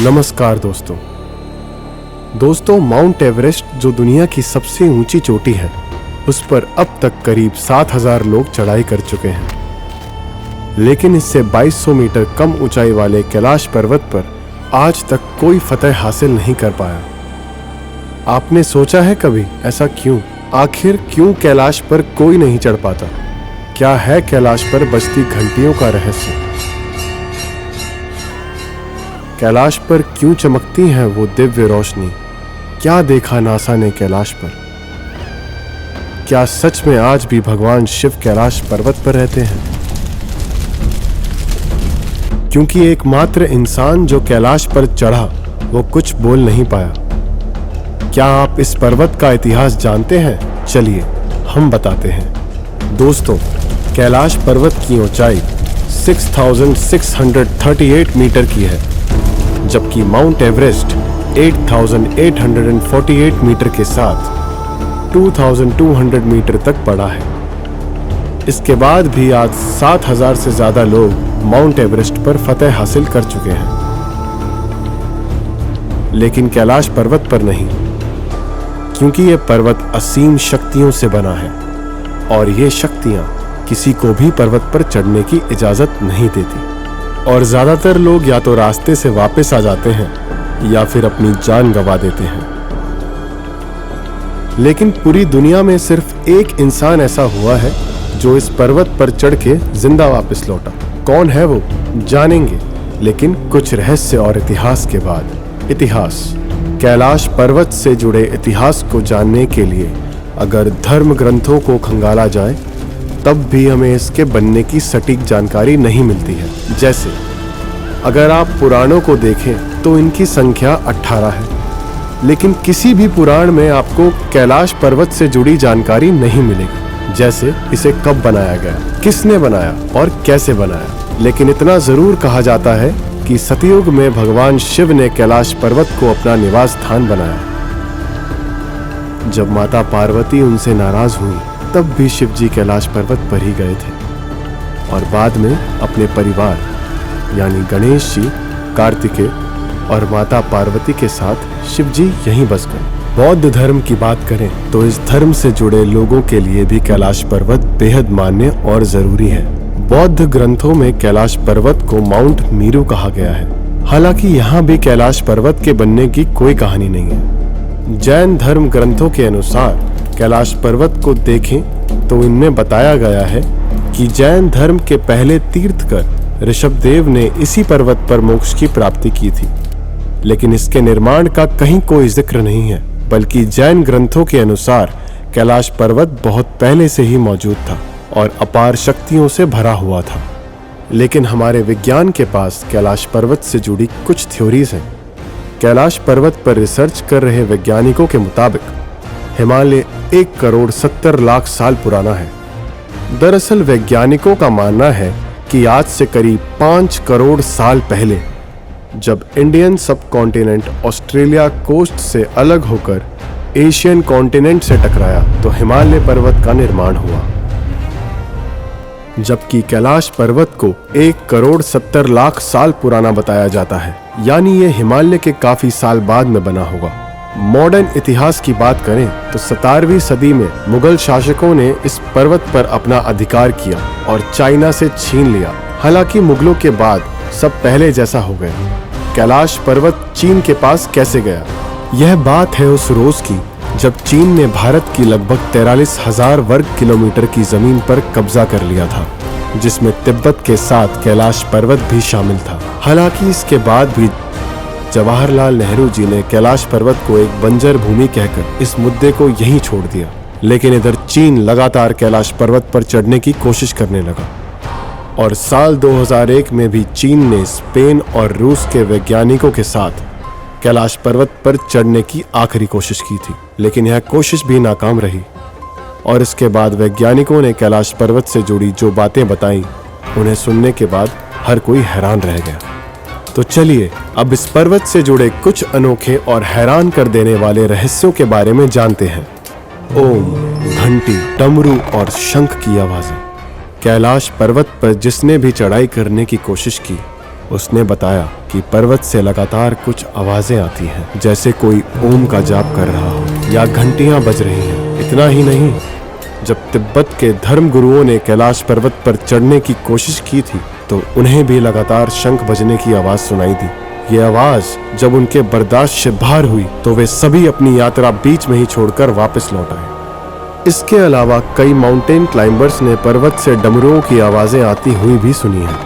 नमस्कार दोस्तों, mount Everest जो दुनिया की सबसे ऊंची चोटी है, उस पर अब तक करीब 7,000 लोग चढ़ाई कर चुके हैं। लेकिन इससे 2200 मीटर कम ऊंचाई वाले कैलाश पर्वत पर आज तक कोई फतह हासिल नहीं कर पाया। आपने सोचा है कभी ऐसा क्यों? आखिर क्यों कैलाश पर कोई नहीं चढ़ पाता? क्या है कैलाश पर बजती घंटियों का रहस्य? कैलाश पर क्यों चमकती है वो दिव्य रोशनी? क्या देखा नासा ने कैलाश पर? क्या सच में आज भी भगवान शिव कैलाश पर्वत पर रहते हैं? क्योंकि एकमात्र इंसान जो कैलाश पर चढ़ा वो कुछ बोल नहीं पाया। क्या आप इस पर्वत का इतिहास जानते हैं? चलिए हम बताते हैं। दोस्तों, कैलाश पर्वत की ऊंचाई 6,638 मीटर की है, जबकि माउंट एवरेस्ट 8,848 मीटर के साथ 2,200 मीटर तक बढ़ा है। इसके बाद भी आज 7,000 से ज्यादा लोग माउंट एवरेस्ट पर फतह हासिल कर चुके हैं, लेकिन कैलाश पर्वत पर नहीं, क्योंकि यह पर्वत असीम शक्तियों से बना है और ये शक्तियां किसी को भी पर्वत पर चढ़ने की इजाजत नहीं देती। और ज्यादातर लोग या तो रास्ते से वापस आ जाते हैं या फिर अपनी जान गंवा देते हैं। लेकिन पूरी दुनिया में सिर्फ एक इंसान ऐसा हुआ है जो इस पर्वत पर चढ़ के जिंदा वापस लौटा। कौन है वो? जानेंगे, लेकिन कुछ रहस्य और इतिहास के बाद। इतिहास। कैलाश पर्वत से जुड़े इतिहास को जानने के लिए अगर धर्म ग्रंथों को खंगाला जाए तब भी हमें इसके बनने की सटीक जानकारी नहीं मिलती है। जैसे अगर आप पुराणों को देखें तो इनकी संख्या 18 है, लेकिन किसी भी पुराण में आपको कैलाश पर्वत से जुड़ी जानकारी नहीं मिलेगी। जैसे इसे कब बनाया गया, किसने बनाया और कैसे बनाया। लेकिन इतना जरूर कहा जाता है कि सतयुग में भगवान शिव ने कैलाश पर्वत को अपना निवास स्थान बनाया। जब माता पार्वती उनसे नाराज हुई तब भी शिव जी कैलाश पर्वत पर ही गए थे और बाद में अपने परिवार यानी गणेश जी, कार्तिकेय और माता पार्वती के साथ शिव जी यहीं बस गए। बौद्ध धर्म की बात करें तो इस धर्म से जुड़े लोगों के लिए भी कैलाश पर्वत बेहद मान्य और जरूरी है। बौद्ध ग्रंथों में कैलाश पर्वत को माउंट मीरू कहा गया है। हालांकि यहाँ भी कैलाश पर्वत के बनने की कोई कहानी नहीं है। जैन धर्म ग्रंथों के अनुसार कैलाश पर्वत को देखें तो इनमें बताया गया है कि जैन धर्म के पहले तीर्थकर ऋषभदेव ने इसी पर्वत पर मोक्ष की प्राप्ति की थी। लेकिन इसके निर्माण का कहीं कोई जिक्र नहीं है, बल्कि जैन ग्रंथों के अनुसार कैलाश पर्वत बहुत पहले से ही मौजूद था और अपार शक्तियों से भरा हुआ था। लेकिन हमारे विज्ञान के पास कैलाश पर्वत से जुड़ी कुछ थ्योरीज हैं। कैलाश पर्वत पर रिसर्च कर रहे वैज्ञानिकों के मुताबिक हिमालय 1,70,00,000 साल पुराना है। दरअसल वैज्ञानिकों का मानना है कि आज से करीब 5 करोड़ साल पहले जब इंडियन सब कॉन्टिनेंट ऑस्ट्रेलिया कोस्ट से अलग होकर एशियन कॉन्टिनेंट से टकराया तो हिमालय पर्वत का निर्माण हुआ। जबकि कैलाश पर्वत को 1,70,00,000 साल पुराना बताया जाता है, यानी ये हिमालय के काफी साल बाद में बना होगा। मॉडर्न इतिहास की बात करें तो 17वीं सदी में मुगल शासकों ने इस पर्वत पर अपना अधिकार किया और चाइना से छीन लिया। हालांकि मुगलों के बाद सब पहले जैसा हो गया। कैलाश पर्वत चीन के पास कैसे गया? यह बात है उस रोज की जब चीन ने भारत की लगभग 43,000 वर्ग किलोमीटर की जमीन पर कब्जा कर लिया था, जिसमें तिब्बत के साथ कैलाश पर्वत भी शामिल था। हालांकि इसके बाद भी जवाहरलाल नेहरू जी ने कैलाश पर्वत को एक बंजर भूमि कहकर इस मुद्दे को यहीं छोड़ दिया। लेकिन इधर चीन लगातार कैलाश पर्वत पर चढ़ने की कोशिश करने लगा और साल 2001 में भी चीन ने स्पेन और रूस के वैज्ञानिकों के साथ कैलाश पर्वत पर चढ़ने की आखिरी कोशिश की थी, लेकिन यह कोशिश भी नाकाम रही। और इसके बाद वैज्ञानिकों ने कैलाश पर्वत से जुड़ी जो बातें बताई, उन्हें सुनने के बाद हर कोई हैरान रह गया। तो चलिए अब इस पर्वत से जुड़े कुछ अनोखे और हैरान कर देने वाले रहस्यों के बारे में जानते हैं। ओम, घंटी, डमरू और शंख की आवाजें। कैलाश पर्वत पर जिसने भी चढ़ाई करने की कोशिश की उसने बताया कि पर्वत से लगातार कुछ आवाजें आती हैं, जैसे कोई ओम का जाप कर रहा हो या घंटियां बज रही हैं। इतना ही नहीं, जब तिब्बत के धर्म गुरुओं ने कैलाश पर्वत पर चढ़ने की कोशिश की थी तो उन्हें भी लगातार शंख बजने की आवाज सुनाई दी। ये आवाज जब उनके बर्दाश्त से बाहर हुई तो वे सभी अपनी यात्रा बीच में ही छोड़कर वापस लौट आए। इसके अलावा कई माउंटेन क्लाइंबर्स ने पर्वत से डमरुओं की आवाजें आती हुई भी सुनी हैं।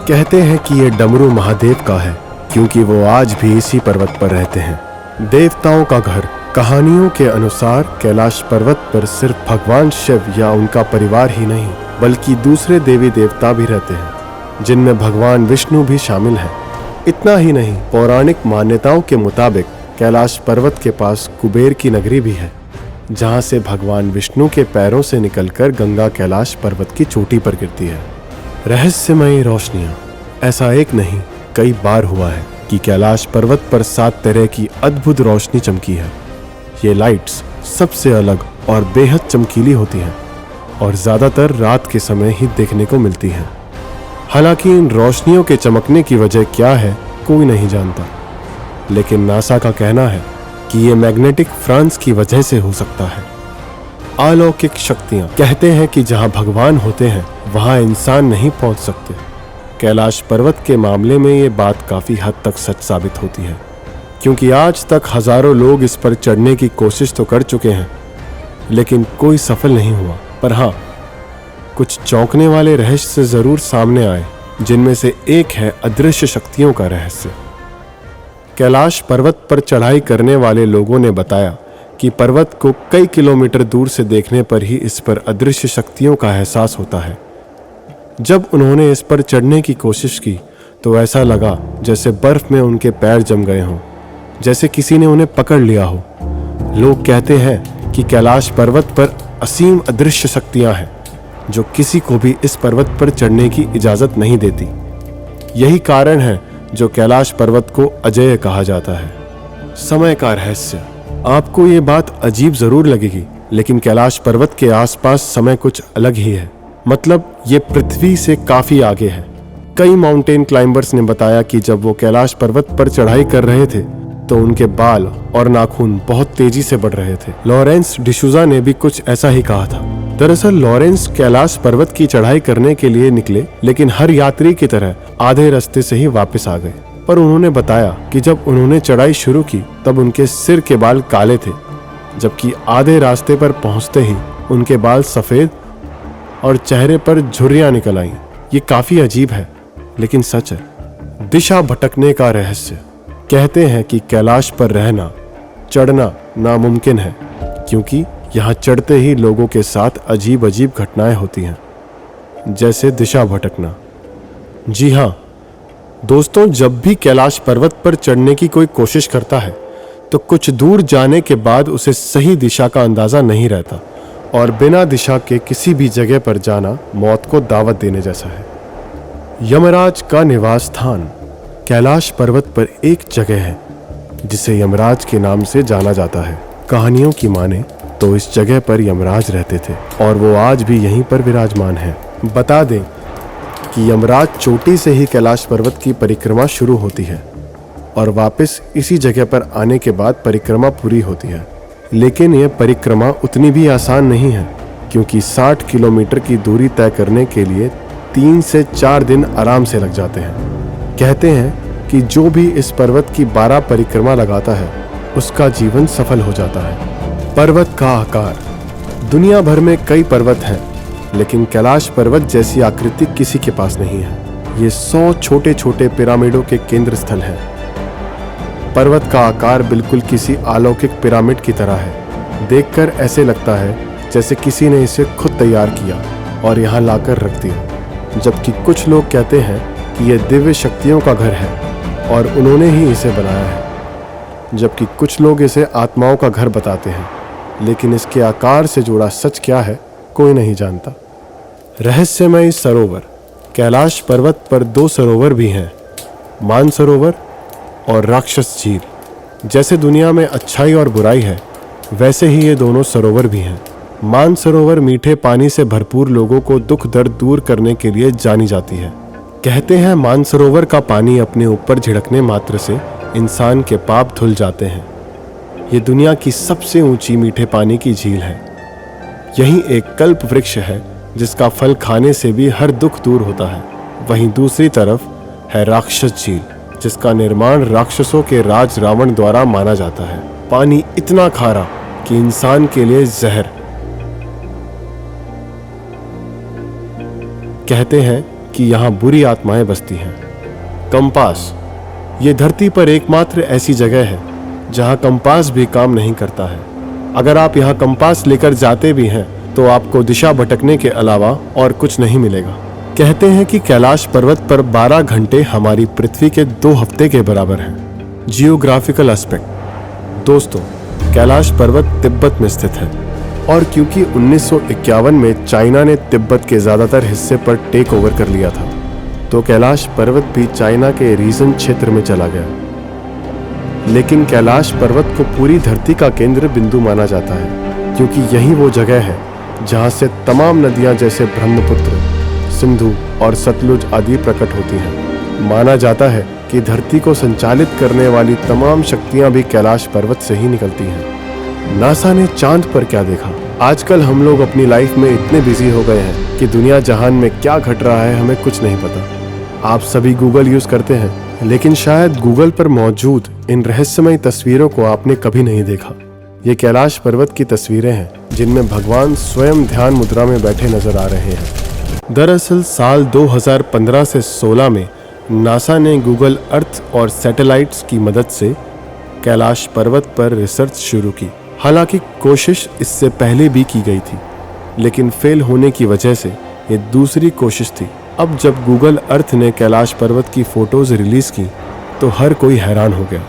कहते हैं कि ये डमरू महादेव का है, क्योंकि वो आज भी इसी पर्वत पर रहते हैं। देवताओं का घर। कहानियों के अनुसार कैलाश पर्वत पर सिर्फ भगवान शिव या उनका परिवार ही नहीं, बल्कि दूसरे देवी देवता भी रहते हैं, जिनमें भगवान विष्णु भी शामिल है। इतना ही नहीं, पौराणिक मान्यताओं के मुताबिक कैलाश पर्वत के पास कुबेर की नगरी भी है, जहां से भगवान विष्णु के पैरों से निकलकर गंगा कैलाश पर्वत की चोटी पर गिरती है। रहस्यमयी रोशनियां। ऐसा एक नहीं, कई बार हुआ है कि कैलाश पर्वत पर 7 तरह की अद्भुत रोशनी चमकी है। ये लाइट्स सबसे अलग और बेहद चमकीली होती हैं और ज्यादातर रात के समय ही देखने को मिलती हैं। हालांकि इन रोशनियों के चमकने की वजह क्या है कोई नहीं जानता, लेकिन नासा का कहना है कि ये मैग्नेटिक फ्रांस की वजह से हो सकता है। अलौकिक शक्तियां। कहते हैं कि जहां भगवान होते हैं वहां इंसान नहीं पहुंच सकते। कैलाश पर्वत के मामले में ये बात काफी हद तक सच साबित होती है, क्योंकि आज तक हजारों लोग इस पर चढ़ने की कोशिश तो कर चुके हैं, लेकिन कोई सफल नहीं हुआ। पर हाँ, कुछ चौंकने वाले रहस्य जरूर सामने आए, जिनमें से एक है अदृश्य शक्तियों का रहस्य। कैलाश पर्वत पर चढ़ाई करने वाले लोगों ने बताया कि पर्वत को कई किलोमीटर दूर से देखने पर ही इस पर अदृश्य शक्तियों का एहसास होता है। जब उन्होंने इस पर चढ़ने की कोशिश की तो ऐसा लगा जैसे बर्फ में उनके पैर जम गए हों, जैसे किसी ने उन्हें पकड़ लिया हो। लोग कहते हैं कि कैलाश पर्वत पर असीम अदृश्य शक्तियां हैं, जो किसी को भी इस पर्वत पर चढ़ने की इजाजत नहीं देती। यही कारण है जो कैलाश पर्वत को अजेय कहा जाता है। समय का रहस्य। आपको ये बात अजीब जरूर लगेगी, लेकिन कैलाश पर्वत के आसपास समय कुछ अलग ही है। मतलब ये पृथ्वी से काफी आगे है। कई माउंटेन क्लाइंबर्स ने बताया कि जब वो कैलाश पर्वत पर चढ़ाई कर रहे थे तो उनके बाल और नाखून बहुत तेजी से बढ़ रहे थे। लॉरेंस डिसूजा ने भी कुछ ऐसा ही कहा था। दरअसल लॉरेंस कैलाश पर्वत की चढ़ाई करने के लिए निकले, लेकिन हर यात्री की तरह आधे रास्ते से ही वापस आ गए। पर उन्होंने बताया कि जब उन्होंने चढ़ाई शुरू की तब उनके सिर के बाल काले थे, जबकि आधे रास्ते पर पहुंचते ही उनके बाल सफेद और चेहरे पर झुर्रियां निकल आईं। ये काफी अजीब है, लेकिन सच है। दिशा भटकने का रहस्य। कहते हैं कि कैलाश पर रहना, चढ़ना नामुमकिन है, क्योंकि यहाँ चढ़ते ही लोगों के साथ अजीब अजीब घटनाएं होती हैं, जैसे दिशा भटकना। जी हाँ दोस्तों, जब भी कैलाश पर्वत पर चढ़ने की कोई कोशिश करता है तो कुछ दूर जाने के बाद उसे सही दिशा का अंदाजा नहीं रहता, और बिना दिशा के किसी भी जगह पर जाना मौत को दावत देने जैसा है। यमराज का निवास स्थान। कैलाश पर्वत पर एक जगह है जिसे यमराज के नाम से जाना जाता है। कहानियों की माने तो इस जगह पर यमराज रहते थे और वो आज भी यहीं पर विराजमान है। बता दें कि यमराज चोटी से ही कैलाश पर्वत की परिक्रमा शुरू होती है और वापस इसी जगह पर आने के बाद परिक्रमा पूरी होती है। लेकिन यह परिक्रमा उतनी भी आसान नहीं है, क्योंकि 60 किलोमीटर की दूरी तय करने के लिए 3 से 4 दिन आराम से लग जाते हैं। कहते हैं कि जो भी इस पर्वत की 12 परिक्रमा लगाता है उसका जीवन सफल हो जाता है। पर्वत का आकार। दुनिया भर में कई पर्वत हैं, लेकिन कैलाश पर्वत जैसी आकृति किसी के पास नहीं है। ये 100 छोटे छोटे पिरामिडों के केंद्र स्थल है। पर्वत का आकार बिल्कुल किसी अलौकिक पिरामिड की तरह है। देखकर ऐसे लगता है जैसे किसी ने इसे खुद तैयार किया और यहाँ लाकर रख दिया। जबकि कुछ लोग कहते हैं कि यह दिव्य शक्तियों का घर है और उन्होंने ही इसे बनाया है, जबकि कुछ लोग इसे आत्माओं का घर बताते हैं। लेकिन इसके आकार से जुड़ा सच क्या है कोई नहीं जानता। रहस्यमय सरोवर। कैलाश पर्वत पर 2 सरोवर भी हैं, मानसरोवर और राक्षस झील। जैसे दुनिया में अच्छाई और बुराई है, वैसे ही ये दोनों सरोवर भी हैं। मानसरोवर मीठे पानी से भरपूर लोगों को दुख दर्द दूर करने के लिए जानी जाती है। कहते हैं मानसरोवर का पानी अपने ऊपर झिड़कने मात्र से इंसान के पाप धुल जाते हैं। ये दुनिया की सबसे ऊंची मीठे पानी की झील है। यही एक कल्प वृक्ष है जिसका फल खाने से भी हर दुख दूर होता है। वहीं दूसरी तरफ है राक्षस झील, जिसका निर्माण राक्षसों के राज रावण द्वारा माना जाता है। पानी इतना खारा कि इंसान के लिए जहर। कहते हैं कि यहाँ बुरी आत्माएं बसती हैं। कंपास, ये धरती पर एकमात्र ऐसी जगह है जहाँ कंपास भी काम नहीं करता है। अगर आप यहाँ कंपास लेकर जाते भी हैं तो आपको दिशा भटकने के अलावा और कुछ नहीं मिलेगा। कहते हैं कि कैलाश पर्वत पर 12 घंटे हमारी पृथ्वी के 2 हफ्ते के बराबर हैं। Geographical aspect. दोस्तों, कैलाश पर्वत तिब्बत में स्थित है और क्योंकि 1951 में चाइना ने तिब्बत के ज़्यादातर हिस्से पर टेक ओवर कर लिया था, तो कैलाश पर्वत भी चाइना के रीजन क्षेत्र में चला गया। लेकिन कैलाश पर्वत को पूरी धरती का केंद्र बिंदु माना जाता है, क्योंकि यही वो जगह है जहाँ से तमाम नदियाँ जैसे ब्रह्मपुत्र, सिंधु और सतलुज आदि प्रकट होती हैं। माना जाता है कि धरती को संचालित करने वाली तमाम शक्तियां भी कैलाश पर्वत से ही निकलती हैं। नासा ने चांद पर क्या देखा? आजकल हम लोग अपनी लाइफ में इतने बिजी हो गए हैं कि दुनिया जहान में क्या घट रहा है हमें कुछ नहीं पता। आप सभी गूगल यूज करते हैं, लेकिन शायद गूगल पर मौजूद इन रहस्यमय तस्वीरों को आपने कभी नहीं देखा। ये कैलाश पर्वत की तस्वीरें हैं जिनमें भगवान स्वयं ध्यान मुद्रा में बैठे नजर आ रहे हैं। दरअसल साल 2015 से 16 में नासा ने गूगल अर्थ और सैटेलाइट्स की मदद से कैलाश पर्वत पर रिसर्च शुरू की। हालांकि कोशिश इससे पहले भी की गई थी, लेकिन फेल होने की वजह से ये दूसरी कोशिश थी। अब जब गूगल अर्थ ने कैलाश पर्वत की फोटोज रिलीज की तो हर कोई हैरान हो गया,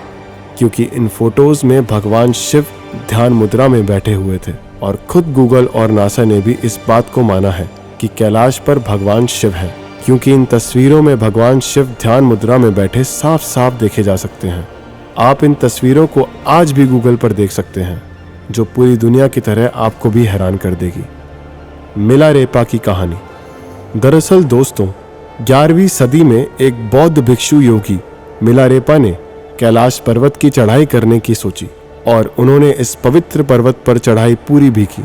क्योंकि इन फोटोज में भगवान शिव ध्यान मुद्रा में बैठे हुए थे। और खुद गूगल और नासा ने भी इस बात को माना है कि कैलाश पर भगवान शिव है, क्योंकि इन तस्वीरों में भगवान शिव ध्यान मुद्रा में बैठे साफ साफ देखे जा सकते हैं। आप इन तस्वीरों को आज भी गूगल पर देख सकते हैं, जो पूरी दुनिया की तरह आपको भी हैरान कर देगी। मिलारेपा की कहानी। दरअसल दोस्तों, 11वीं सदी में एक बौद्ध भिक्षु योगी मिलारेपा ने कैलाश पर्वत की चढ़ाई करने की सोची और उन्होंने इस पवित्र पर्वत पर चढ़ाई पूरी भी की।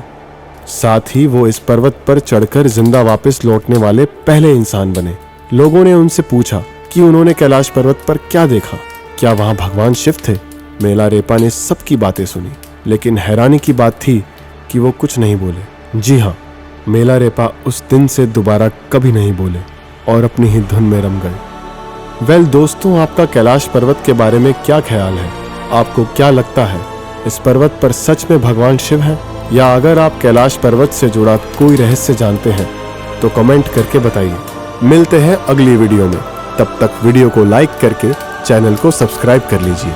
साथ ही वो इस पर्वत पर चढ़कर जिंदा वापस लौटने वाले पहले इंसान बने। लोगों ने उनसे पूछा कि उन्होंने कैलाश पर्वत पर क्या देखा, क्या वहां भगवान शिव थे? मिलारेपा ने सबकी बातें सुनी, लेकिन हैरानी की बात थी कि वो कुछ नहीं बोले। जी हाँ, मिलारेपा उस दिन से दोबारा कभी नहीं बोले और अपनी ही धुन में रम गए। वेल दोस्तों, आपका कैलाश पर्वत के बारे में क्या ख्याल है? आपको क्या लगता है, इस पर्वत पर सच में भगवान शिव है? या अगर आप कैलाश पर्वत से जुड़ा कोई रहस्य जानते हैं तो कमेंट करके बताइए। मिलते हैं अगली वीडियो में। तब तक वीडियो को लाइक करके चैनल को सब्सक्राइब कर लीजिए।